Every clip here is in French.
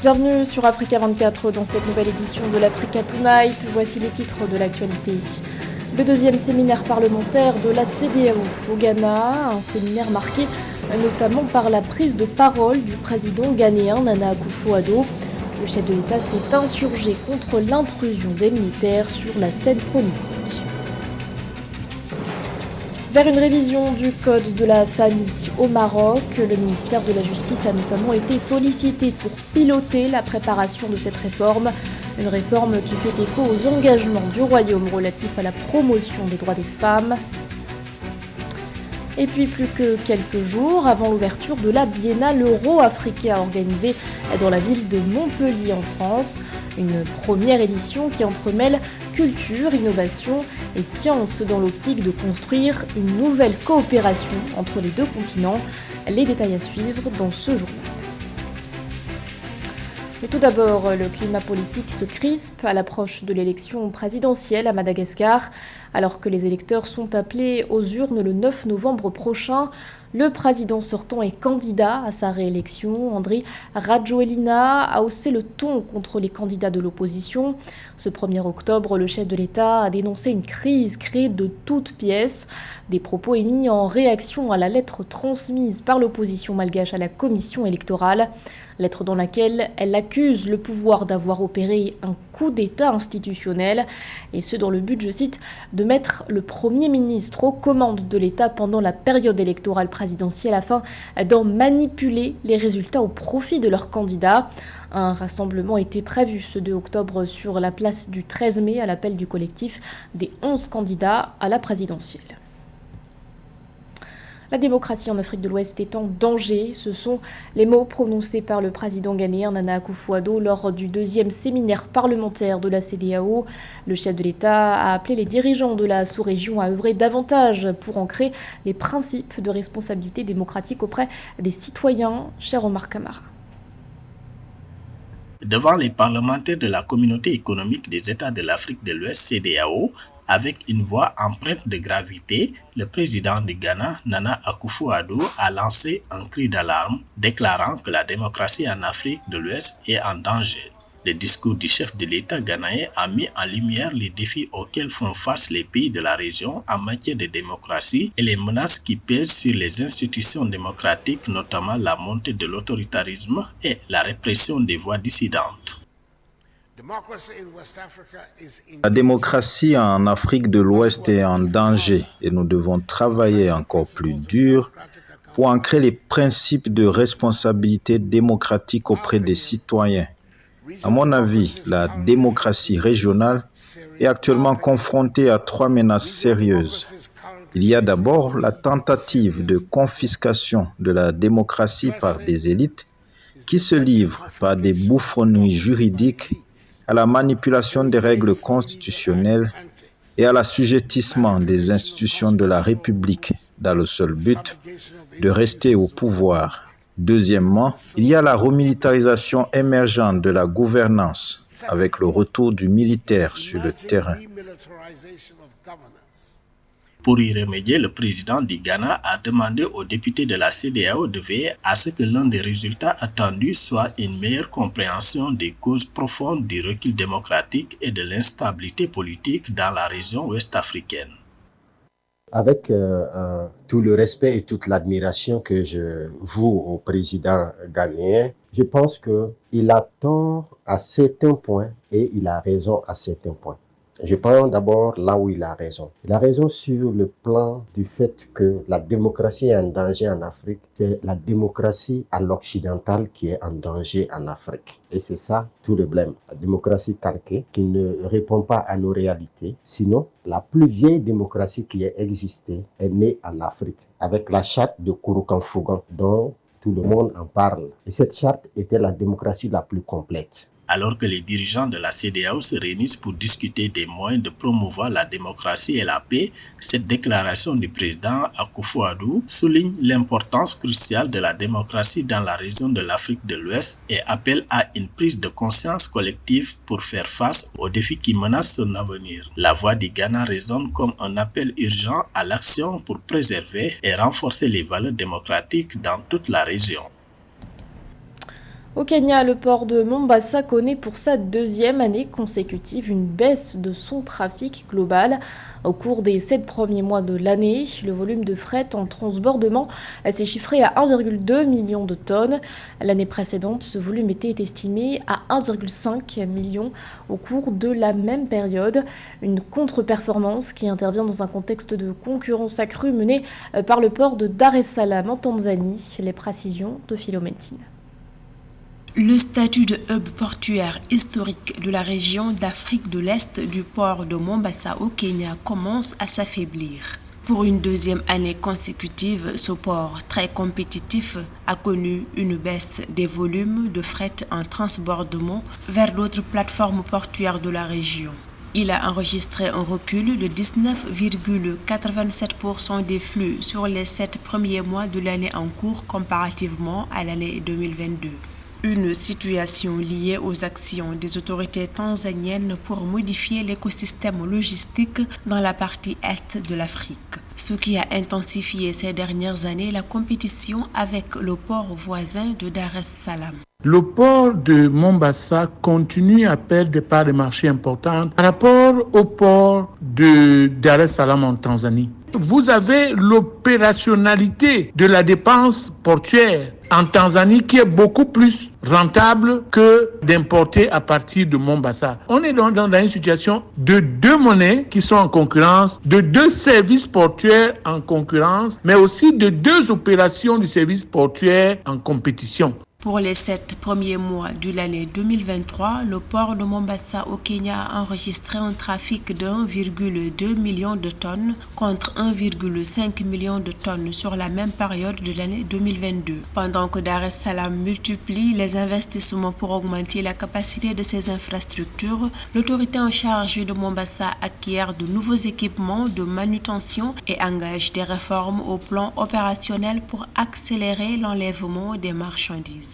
Bienvenue sur Africa 24 dans cette nouvelle édition de l'Africa Tonight. Voici les titres de l'actualité. Le deuxième séminaire parlementaire de la CEDEAO au Ghana, un séminaire marqué notamment par la prise de parole du président ghanéen Nana Akufo-Addo. Le chef de l'État s'est insurgé contre l'intrusion des militaires sur la scène politique. Vers une révision du code de la famille au Maroc, le ministère de la Justice a notamment été sollicité pour piloter la préparation de cette réforme. Une réforme qui fait écho aux engagements du Royaume relatifs à la promotion des droits des femmes. Et puis plus que quelques jours avant l'ouverture de la Biennale Euro-Africa organisée dans la ville de Montpellier en France. Une première édition qui entremêle culture, innovation et science dans l'optique de construire une nouvelle coopération entre les deux continents. Les détails à suivre dans ce journal. Mais tout d'abord, le climat politique se crispe à l'approche de l'élection présidentielle à Madagascar. Alors que les électeurs sont appelés aux urnes le 9 novembre prochain, le président sortant et candidat à sa réélection, Andry Rajoelina, a haussé le ton contre les candidats de l'opposition. Ce 1er octobre, le chef de l'État a dénoncé une crise créée de toutes pièces. Des propos émis en réaction à la lettre transmise par l'opposition malgache à la commission électorale. Lettre dans laquelle elle accuse le pouvoir d'avoir opéré un coup d'État institutionnel, et ce dans le but, je cite, de mettre le Premier ministre aux commandes de l'État pendant la période électorale présidentielle afin d'en manipuler les résultats au profit de leurs candidats. Un rassemblement était prévu ce 2 octobre sur la place du 13 mai à l'appel du collectif des 11 candidats à la présidentielle. La démocratie en Afrique de l'Ouest est en danger. Ce sont les mots prononcés par le président ghanéen Nana Akufo-Addo lors du deuxième séminaire parlementaire de la CEDEAO. Le chef de l'État a appelé les dirigeants de la sous-région à œuvrer davantage pour ancrer les principes de responsabilité démocratique auprès des citoyens. Cher Omar Kamara. Devant les parlementaires de la communauté économique des États de l'Afrique de l'Ouest, CEDEAO, avec une voix empreinte de gravité, le président du Ghana, Nana Akufo-Addo, a lancé un cri d'alarme, déclarant que la démocratie en Afrique de l'Ouest est en danger. Le discours du chef de l'État ghanéen a mis en lumière les défis auxquels font face les pays de la région en matière de démocratie et les menaces qui pèsent sur les institutions démocratiques, notamment la montée de l'autoritarisme et la répression des voix dissidentes. La démocratie en Afrique de l'Ouest est en danger et nous devons travailler encore plus dur pour ancrer les principes de responsabilité démocratique auprès des citoyens. À mon avis, la démocratie régionale est actuellement confrontée à 3 menaces sérieuses. Il y a d'abord la tentative de confiscation de la démocratie par des élites qui se livrent par des bouffonneries juridiques à la manipulation des règles constitutionnelles et à l'assujettissement des institutions de la République dans le seul but de rester au pouvoir. Deuxièmement, il y a la remilitarisation émergente de la gouvernance avec le retour du militaire sur le terrain. Pour y remédier, le président du Ghana a demandé aux députés de la CEDEAO de veiller à ce que l'un des résultats attendus soit une meilleure compréhension des causes profondes du recul démocratique et de l'instabilité politique dans la région ouest-africaine. Avec tout le respect et toute l'admiration que je voue au président ghanéen, je pense qu'il a tort à certains points et il a raison à certains points. Je prends d'abord là où il a raison. Il a raison sur le plan du fait que la démocratie est en danger en Afrique. C'est la démocratie à l'occidental qui est en danger en Afrique. Et c'est ça tout le blême. La démocratie calquée qui ne répond pas à nos réalités. Sinon, la plus vieille démocratie qui ait existé est née en Afrique avec la charte de Kouroukan-Fougan dont tout le monde en parle. Et cette charte était la démocratie la plus complète. Alors que les dirigeants de la CEDEAO se réunissent pour discuter des moyens de promouvoir la démocratie et la paix, cette déclaration du président Akufo-Addo souligne l'importance cruciale de la démocratie dans la région de l'Afrique de l'Ouest et appelle à une prise de conscience collective pour faire face aux défis qui menacent son avenir. La voix du Ghana résonne comme un appel urgent à l'action pour préserver et renforcer les valeurs démocratiques dans toute la région. Au Kenya, le port de Mombasa connaît pour sa deuxième année consécutive une baisse de son trafic global. Au cours des 7 premiers mois de l'année, le volume de fret en transbordement s'est chiffré à 1,2 million de tonnes. L'année précédente, ce volume était estimé à 1,5 million au cours de la même période. Une contre-performance qui intervient dans un contexte de concurrence accrue menée par le port de Dar es Salaam en Tanzanie. Les précisions de Philométine. Le statut de hub portuaire historique de la région d'Afrique de l'Est du port de Mombasa au Kenya commence à s'affaiblir. Pour une deuxième année consécutive, ce port très compétitif a connu une baisse des volumes de fret en transbordement vers d'autres plateformes portuaires de la région. Il a enregistré un recul de 19,87% des flux sur les 7 premiers mois de l'année en cours comparativement à l'année 2022. Une situation liée aux actions des autorités tanzaniennes pour modifier l'écosystème logistique dans la partie est de l'Afrique, ce qui a intensifié ces dernières années la compétition avec le port voisin de Dar es Salaam. Le port de Mombasa continue à perdre des parts de marché importantes par rapport au port de Dar es Salaam en Tanzanie. Vous avez l'opérationnalité de la dépense portuaire en Tanzanie qui est beaucoup plus rentable que d'importer à partir de Mombasa. On est donc dans une situation de deux monnaies qui sont en concurrence, de deux services portuaires en concurrence, mais aussi de deux opérations du service portuaire en compétition. Pour les 7 premiers mois de l'année 2023, le port de Mombasa au Kenya a enregistré un trafic de 1,2 million de tonnes contre 1,5 million de tonnes sur la même période de l'année 2022. Pendant que Dar es Salaam multiplie les investissements pour augmenter la capacité de ses infrastructures, l'autorité en charge de Mombasa acquiert de nouveaux équipements de manutention et engage des réformes au plan opérationnel pour accélérer l'enlèvement des marchandises.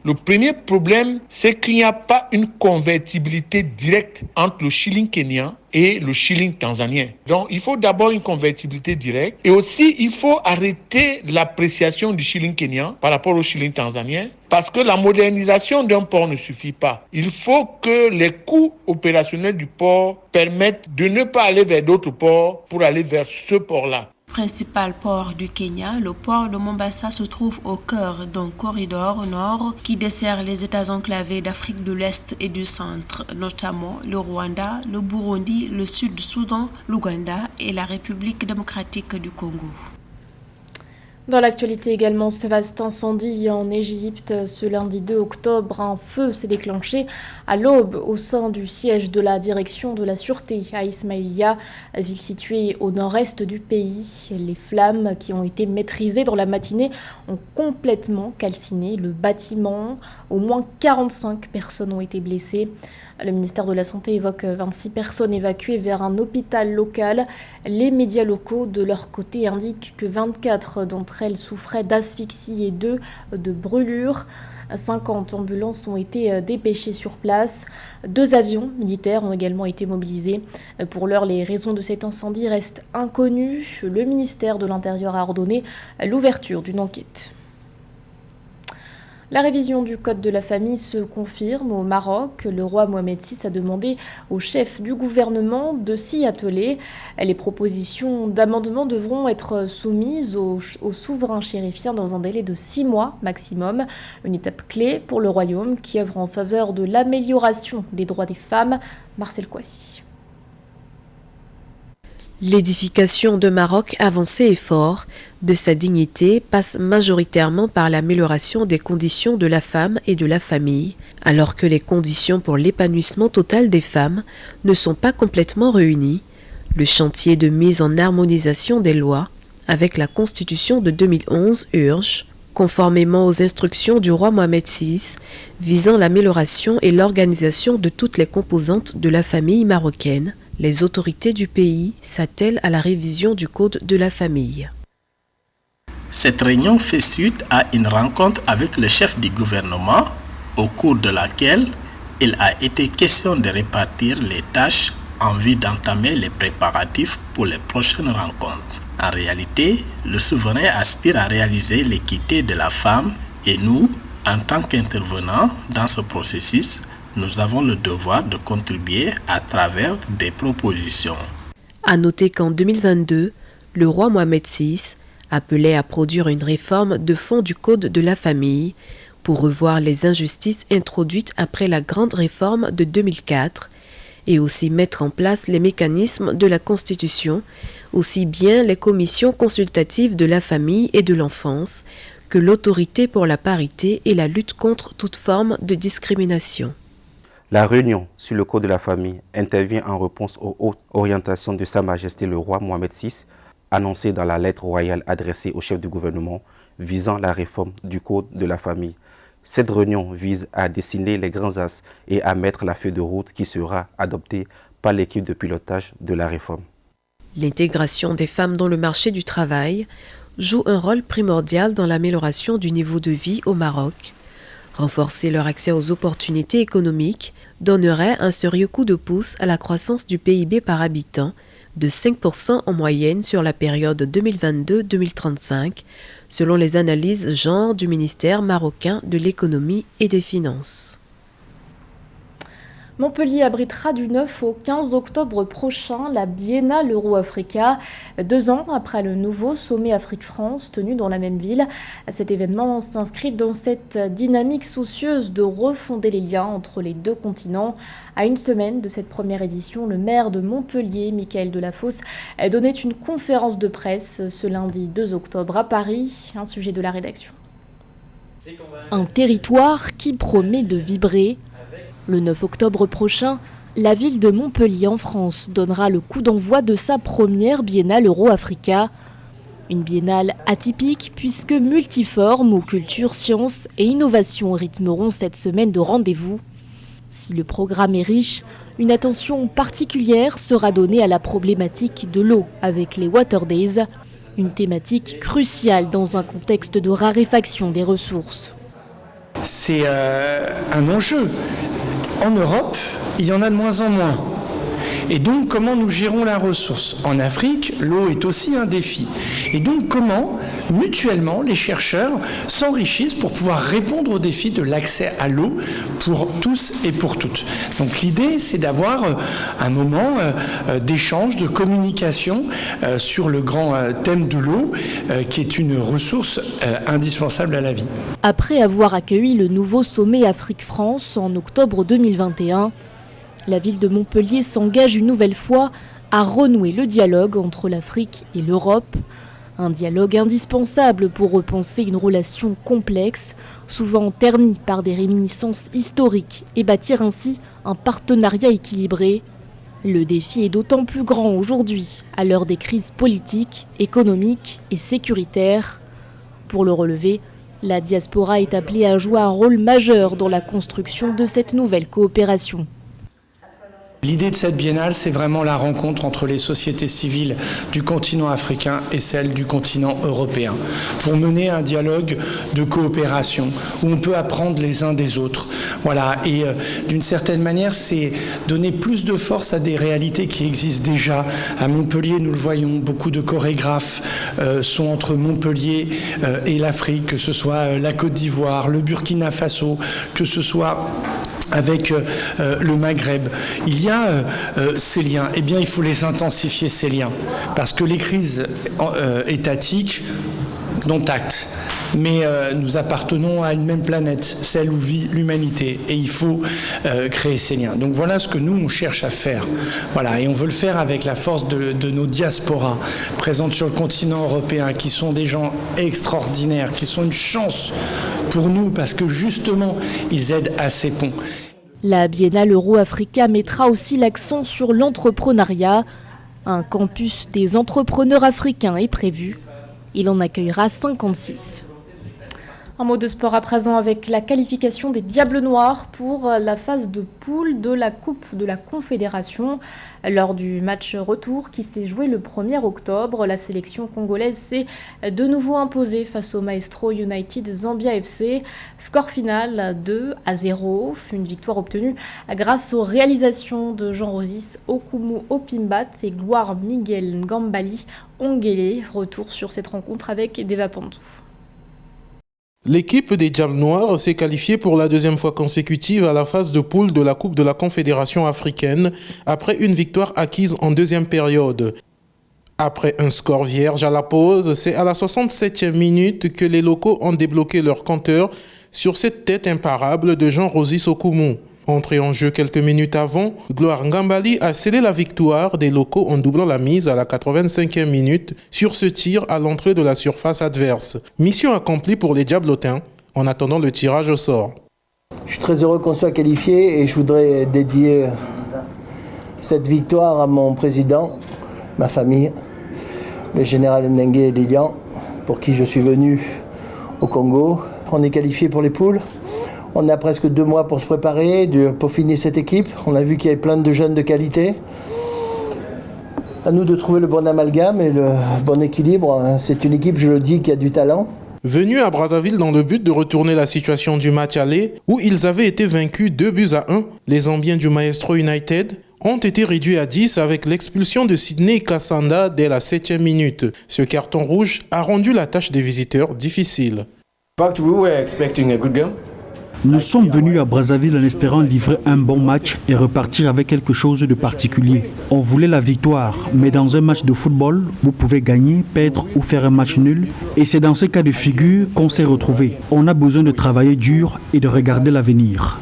Le premier problème, c'est qu'il n'y a pas une convertibilité directe entre le shilling kenyan et le shilling tanzanien. Donc, il faut d'abord une convertibilité directe et aussi, il faut arrêter l'appréciation du shilling kenyan par rapport au shilling tanzanien parce que la modernisation d'un port ne suffit pas. Il faut que les coûts opérationnels du port permettent de ne pas aller vers d'autres ports pour aller vers ce port-là. Principal port du Kenya, le port de Mombasa se trouve au cœur d'un corridor nord qui dessert les États enclavés d'Afrique de l'Est et du Centre, notamment le Rwanda, le Burundi, le Sud-Soudan, l'Ouganda et la République démocratique du Congo. Dans l'actualité également, ce vaste incendie en Égypte. Ce lundi 2 octobre, un feu s'est déclenché à l'aube au sein du siège de la direction de la sûreté à Ismaïlia, ville située au nord-est du pays. Les flammes qui ont été maîtrisées dans la matinée ont complètement calciné le bâtiment. Au moins 45 personnes ont été blessées. Le ministère de la Santé évoque 26 personnes évacuées vers un hôpital local. Les médias locaux, de leur côté, indiquent que 24 d'entre elles souffraient d'asphyxie et 2 de brûlures. 50 ambulances ont été dépêchées sur place. 2 avions militaires ont également été mobilisés. Pour l'heure, les raisons de cet incendie restent inconnues. Le ministère de l'Intérieur a ordonné l'ouverture d'une enquête. La révision du Code de la famille se confirme au Maroc. Le roi Mohamed VI a demandé au chef du gouvernement de s'y atteler. Les propositions d'amendement devront être soumises au souverain chérifien dans un délai de 6 mois maximum. Une étape clé pour le royaume qui œuvre en faveur de l'amélioration des droits des femmes. Marcel Kouassi. L'édification de Maroc avancée et fort de sa dignité passe majoritairement par l'amélioration des conditions de la femme et de la famille, alors que les conditions pour l'épanouissement total des femmes ne sont pas complètement réunies. Le chantier de mise en harmonisation des lois avec la Constitution de 2011 urge, conformément aux instructions du roi Mohamed VI, visant l'amélioration et l'organisation de toutes les composantes de la famille marocaine. Les autorités du pays s'attellent à la révision du Code de la famille. Cette réunion fait suite à une rencontre avec le chef du gouvernement, au cours de laquelle il a été question de répartir les tâches en vue d'entamer les préparatifs pour les prochaines rencontres. En réalité, le souverain aspire à réaliser l'équité de la femme et nous, En tant qu'intervenants dans ce processus, nous avons le devoir de contribuer à travers des propositions. À noter qu'en 2022, le roi Mohamed VI appelait à produire une réforme de fond du Code de la famille pour revoir les injustices introduites après la grande réforme de 2004 et aussi mettre en place les mécanismes de la Constitution, aussi bien les commissions consultatives de la famille et de l'enfance que l'autorité pour la parité et la lutte contre toute forme de discrimination. La réunion sur le Code de la famille intervient en réponse aux hautes orientations de Sa Majesté le roi Mohamed VI, annoncées dans la lettre royale adressée au chef du gouvernement visant la réforme du Code de la famille. Cette réunion vise à dessiner les grands axes et à mettre la feuille de route qui sera adoptée par l'équipe de pilotage de la réforme. L'intégration des femmes dans le marché du travail joue un rôle primordial dans l'amélioration du niveau de vie au Maroc. Renforcer leur accès aux opportunités économiques donnerait un sérieux coup de pouce à la croissance du PIB par habitant de 5% en moyenne sur la période 2022-2035, selon les analyses genre du ministère marocain de l'économie et des finances. Montpellier abritera du 9 au 15 octobre prochain la Biennale Euro-Africa, 2 ans après le nouveau sommet Afrique-France tenu dans la même ville. Cet événement s'inscrit dans cette dynamique soucieuse de refonder les liens entre les deux continents. À une semaine de cette première édition, le maire de Montpellier, Michael Delafosse, donnait une conférence de presse ce lundi 2 octobre à Paris, un sujet de la rédaction. Un territoire qui promet de vibrer. Le 9 octobre prochain, la ville de Montpellier en France donnera le coup d'envoi de sa première Biennale Euro-Africa. Une biennale atypique puisque multiforme où culture, sciences et innovation rythmeront cette semaine de rendez-vous. Si le programme est riche, une attention particulière sera donnée à la problématique de l'eau avec les Water Days, une thématique cruciale dans un contexte de raréfaction des ressources. C'est un enjeu. En Europe, il y en a de moins en moins. Et donc, comment nous gérons la ressource ? En Afrique, l'eau est aussi un défi. Et donc, comment, mutuellement, les chercheurs s'enrichissent pour pouvoir répondre au défi de l'accès à l'eau pour tous et pour toutes. Donc, l'idée, c'est d'avoir un moment d'échange, de communication sur le grand thème de l'eau, qui est une ressource indispensable à la vie. Après avoir accueilli le nouveau sommet Afrique-France en octobre 2021, la ville de Montpellier s'engage une nouvelle fois à renouer le dialogue entre l'Afrique et l'Europe. Un dialogue indispensable pour repenser une relation complexe, souvent ternie par des réminiscences historiques, et bâtir ainsi un partenariat équilibré. Le défi est d'autant plus grand aujourd'hui, à l'heure des crises politiques, économiques et sécuritaires. Pour le relever, la diaspora est appelée à jouer un rôle majeur dans la construction de cette nouvelle coopération. L'idée de cette biennale, c'est vraiment la rencontre entre les sociétés civiles du continent africain et celles du continent européen, pour mener un dialogue de coopération où on peut apprendre les uns des autres. Voilà. Et d'une certaine manière, c'est donner plus de force à des réalités qui existent déjà. À Montpellier, nous le voyons, beaucoup de chorégraphes sont entre Montpellier et l'Afrique, que ce soit la Côte d'Ivoire, le Burkina Faso, que ce soit avec le Maghreb. Il y a ces liens. Eh bien, il faut les intensifier, ces liens. Parce que les crises étatiques dont acte. Mais nous appartenons à une même planète, celle où vit l'humanité. Et il faut créer ces liens. Donc voilà ce que nous, on cherche à faire. Voilà. Et on veut le faire avec la force de nos diasporas présentes sur le continent européen, qui sont des gens extraordinaires, qui sont une chance pour nous, parce que justement, ils aident à ces ponts. La Biennale Euro-Africa mettra aussi l'accent sur l'entrepreneuriat. Un campus des entrepreneurs africains est prévu. Il en accueillera 56. Un mot de sport à présent avec la qualification des Diables Noirs pour la phase de poule de la Coupe de la Confédération. Lors du match retour qui s'est joué le 1er octobre, la sélection congolaise s'est de nouveau imposée face au Maestro United Zambia FC. Score final 2-0, une victoire obtenue grâce aux réalisations de Jean-Rosis Okumu Opimbat et Gloire Miguel Ngambali Ongele. Retour sur cette rencontre avec Deva Pantou. L'équipe des Diables Noirs s'est qualifiée pour la deuxième fois consécutive à la phase de poule de la Coupe de la Confédération africaine après une victoire acquise en deuxième période. Après un score vierge à la pause, c'est à la 67e minute que les locaux ont débloqué leur compteur sur cette tête imparable de Jean-Rosy Sokoumou. Entré en jeu quelques minutes avant, Gloire Ngambali a scellé la victoire des locaux en doublant la mise à la 85e minute sur ce tir à l'entrée de la surface adverse. Mission accomplie pour les Diablotins en attendant le tirage au sort. Je suis très heureux qu'on soit qualifié et je voudrais dédier cette victoire à mon président, ma famille, le général Ndengue Lilian, pour qui je suis venu au Congo. On est qualifié pour les poules. On a presque 2 mois pour se préparer, pour finir cette équipe. On a vu qu'il y avait plein de jeunes de qualité. À nous de trouver le bon amalgame et le bon équilibre. C'est une équipe, je le dis, qui a du talent. Venus à Brazzaville dans le but de retourner la situation du match aller, où ils avaient été vaincus 2-1, les Zambiens du Maestro United ont été réduits à 10 avec l'expulsion de Sidney Kassanda dès la 7e minute. Ce carton rouge a rendu la tâche des visiteurs difficile. Nous sommes venus à Brazzaville en espérant livrer un bon match et repartir avec quelque chose de particulier. On voulait la victoire, mais dans un match de football, vous pouvez gagner, perdre ou faire un match nul. Et c'est dans ce cas de figure qu'on s'est retrouvés. On a besoin de travailler dur et de regarder l'avenir.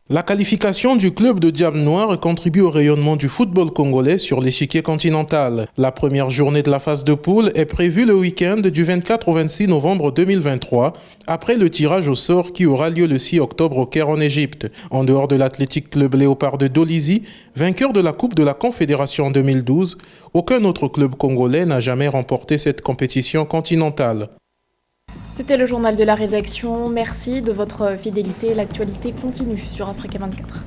La qualification du club de Diables Noirs contribue au rayonnement du football congolais sur l'échiquier continental. La première journée de la phase de poule est prévue le week-end du 24 au 26 novembre 2023, après le tirage au sort qui aura lieu le 6 octobre au Caire en Égypte. En dehors de l'Athletic Club Léopard de Dolisie, vainqueur de la Coupe de la Confédération en 2012, aucun autre club congolais n'a jamais remporté cette compétition continentale. C'était le journal de la rédaction. Merci de votre fidélité. L'actualité continue sur Africa 24.